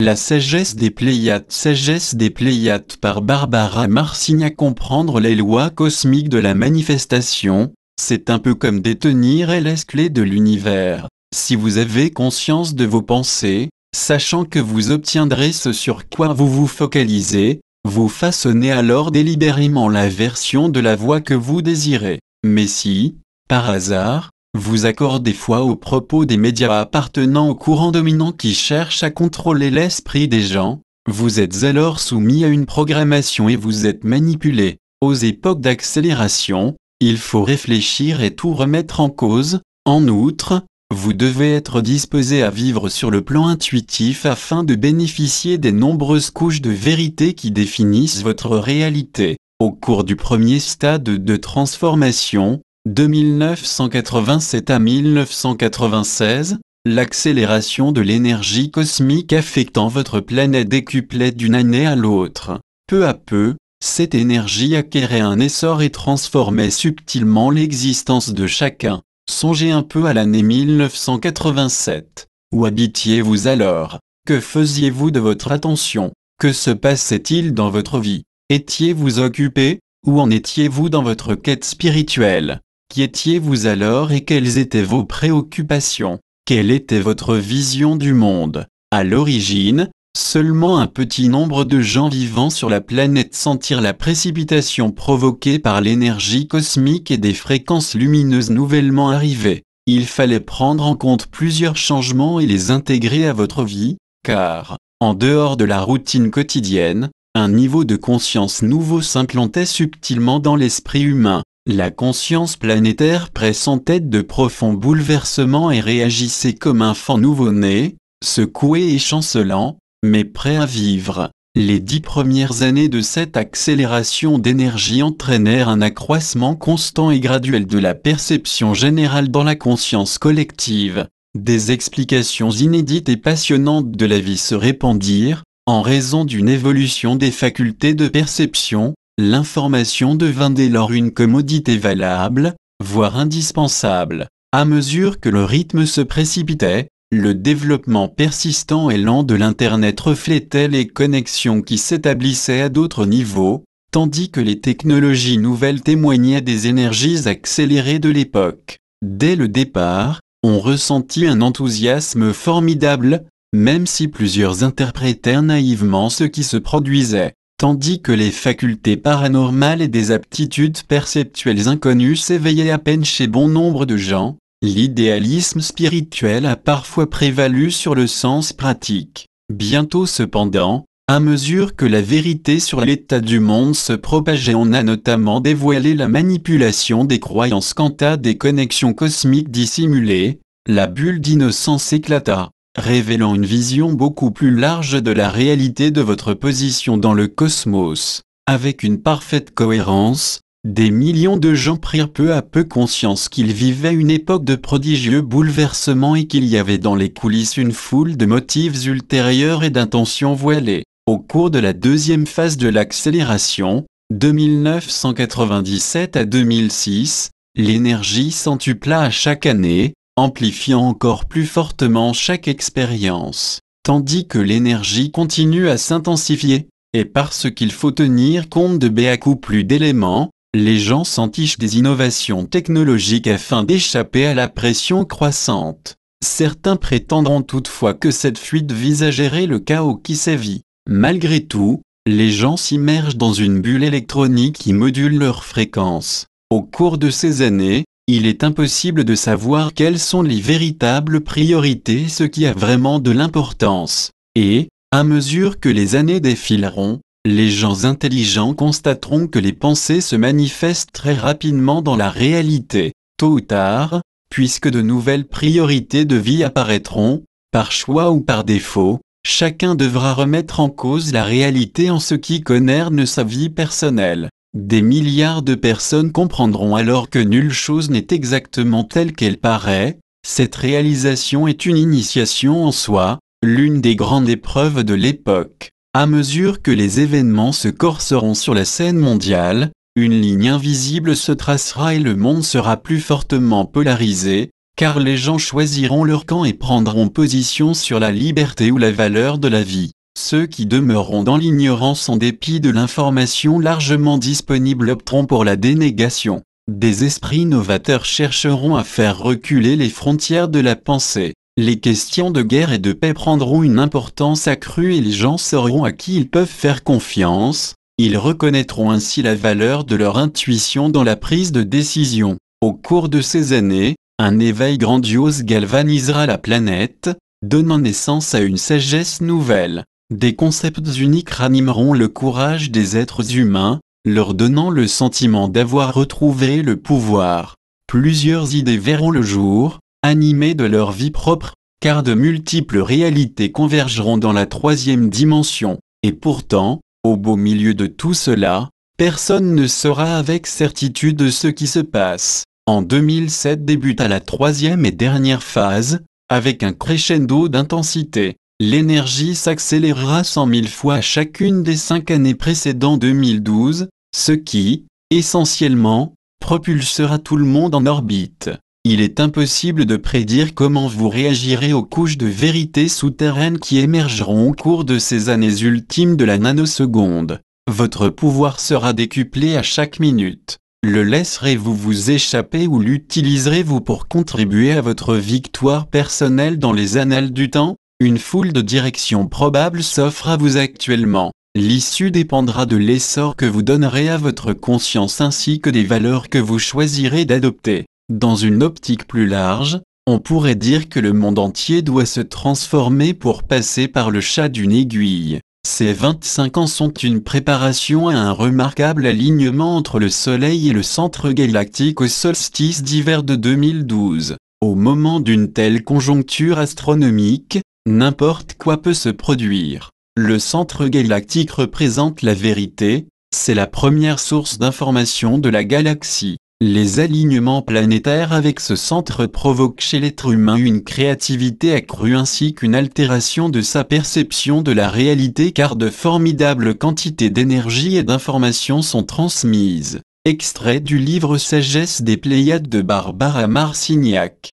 La sagesse des Pléiades par Barbara Marcigna. Comprendre les lois cosmiques de la manifestation, c'est un peu comme détenir les clés de l'univers. Si vous avez conscience de vos pensées, sachant que vous obtiendrez ce sur quoi vous vous focalisez, vous façonnez alors délibérément la version de la voix que vous désirez. Mais si, par hasard, vous accordez foi aux propos des médias appartenant au courant dominant qui cherche à contrôler l'esprit des gens, vous êtes alors soumis à une programmation et vous êtes manipulé. Aux époques d'accélération, il faut réfléchir et tout remettre en cause. En outre, vous devez être disposé à vivre sur le plan intuitif afin de bénéficier des nombreuses couches de vérité qui définissent votre réalité. Au cours du premier stade de transformation, de 1987 à 1996, l'accélération de l'énergie cosmique affectant votre planète décuplait d'une année à l'autre. Peu à peu, cette énergie acquérait un essor et transformait subtilement l'existence de chacun. Songez un peu à l'année 1987. Où habitiez-vous alors? Que faisiez-vous de votre attention? Que se passait-il dans votre vie? Étiez-vous occupé? Où en étiez-vous dans votre quête spirituelle? Qui étiez-vous alors et quelles étaient vos préoccupations? Quelle était votre vision du monde? À l'origine, seulement un petit nombre de gens vivant sur la planète sentirent la précipitation provoquée par l'énergie cosmique et des fréquences lumineuses nouvellement arrivées. Il fallait prendre en compte plusieurs changements et les intégrer à votre vie, car, en dehors de la routine quotidienne, un niveau de conscience nouveau s'implantait subtilement dans l'esprit humain. La conscience planétaire pressentait de profonds bouleversements et réagissait comme un enfant nouveau-né, secoué et chancelant, mais prêt à vivre. Les 10 premières années de cette accélération d'énergie entraînèrent un accroissement constant et graduel de la perception générale dans la conscience collective. Des explications inédites et passionnantes de la vie se répandirent, en raison d'une évolution des facultés de perception. L'information devint dès lors une commodité valable, voire indispensable. À mesure que le rythme se précipitait, le développement persistant et lent de l'Internet reflétait les connexions qui s'établissaient à d'autres niveaux, tandis que les technologies nouvelles témoignaient des énergies accélérées de l'époque. Dès le départ, on ressentit un enthousiasme formidable, même si plusieurs interprétèrent naïvement ce qui se produisait. Tandis que les facultés paranormales et des aptitudes perceptuelles inconnues s'éveillaient à peine chez bon nombre de gens, l'idéalisme spirituel a parfois prévalu sur le sens pratique. Bientôt cependant, à mesure que la vérité sur l'état du monde se propageait, on a notamment dévoilé la manipulation des croyances quant à des connexions cosmiques dissimulées, la bulle d'innocence éclata, révélant une vision beaucoup plus large de la réalité de votre position dans le cosmos. Avec une parfaite cohérence, des millions de gens prirent peu à peu conscience qu'ils vivaient une époque de prodigieux bouleversements et qu'il y avait dans les coulisses une foule de motifs ultérieurs et d'intentions voilées. Au cours de la deuxième phase de l'accélération, de 1997 à 2006, l'énergie centupla à chaque année, amplifiant encore plus fortement chaque expérience, tandis que l'énergie continue à s'intensifier, et parce qu'il faut tenir compte de beaucoup plus d'éléments, les gens s'entichent des innovations technologiques afin d'échapper à la pression croissante. Certains prétendront toutefois que cette fuite vise à gérer le chaos qui sévit. Malgré tout, les gens s'immergent dans une bulle électronique qui module leur fréquence. Au cours de ces années, il est impossible de savoir quelles sont les véritables priorités, ce qui a vraiment de l'importance. Et, à mesure que les années défileront, les gens intelligents constateront que les pensées se manifestent très rapidement dans la réalité. Tôt ou tard, puisque de nouvelles priorités de vie apparaîtront, par choix ou par défaut, chacun devra remettre en cause la réalité en ce qui concerne sa vie personnelle. Des milliards de personnes comprendront alors que nulle chose n'est exactement telle qu'elle paraît. Cette réalisation est une initiation en soi, l'une des grandes épreuves de l'époque. À mesure que les événements se corseront sur la scène mondiale, une ligne invisible se tracera et le monde sera plus fortement polarisé, car les gens choisiront leur camp et prendront position sur la liberté ou la valeur de la vie. Ceux qui demeureront dans l'ignorance en dépit de l'information largement disponible opteront pour la dénégation. Des esprits novateurs chercheront à faire reculer les frontières de la pensée. Les questions de guerre et de paix prendront une importance accrue et les gens sauront à qui ils peuvent faire confiance. Ils reconnaîtront ainsi la valeur de leur intuition dans la prise de décision. Au cours de ces années, un éveil grandiose galvanisera la planète, donnant naissance à une sagesse nouvelle. Des concepts uniques ranimeront le courage des êtres humains, leur donnant le sentiment d'avoir retrouvé le pouvoir. Plusieurs idées verront le jour, animées de leur vie propre, car de multiples réalités convergeront dans la troisième dimension. Et pourtant, au beau milieu de tout cela, personne ne saura avec certitude ce qui se passe. En 2007 débuta la troisième et dernière phase, avec un crescendo d'intensité. L'énergie s'accélérera 100 000 fois à chacune des 5 années précédant 2012, ce qui, essentiellement, propulsera tout le monde en orbite. Il est impossible de prédire comment vous réagirez aux couches de vérité souterraines qui émergeront au cours de ces années ultimes de la nanoseconde. Votre pouvoir sera décuplé à chaque minute. Le laisserez-vous vous échapper ou l'utiliserez-vous pour contribuer à votre victoire personnelle dans les annales du temps ? Une foule de directions probables s'offre à vous actuellement. L'issue dépendra de l'essor que vous donnerez à votre conscience ainsi que des valeurs que vous choisirez d'adopter. Dans une optique plus large, on pourrait dire que le monde entier doit se transformer pour passer par le chat d'une aiguille. Ces 25 ans sont une préparation à un remarquable alignement entre le Soleil et le centre galactique au solstice d'hiver de 2012. Au moment d'une telle conjoncture astronomique, n'importe quoi peut se produire. Le centre galactique représente la vérité, c'est la première source d'information de la galaxie. Les alignements planétaires avec ce centre provoquent chez l'être humain une créativité accrue ainsi qu'une altération de sa perception de la réalité car de formidables quantités d'énergie et d'informations sont transmises. Extrait du livre Sagesse des Pléiades de Barbara Marcignac.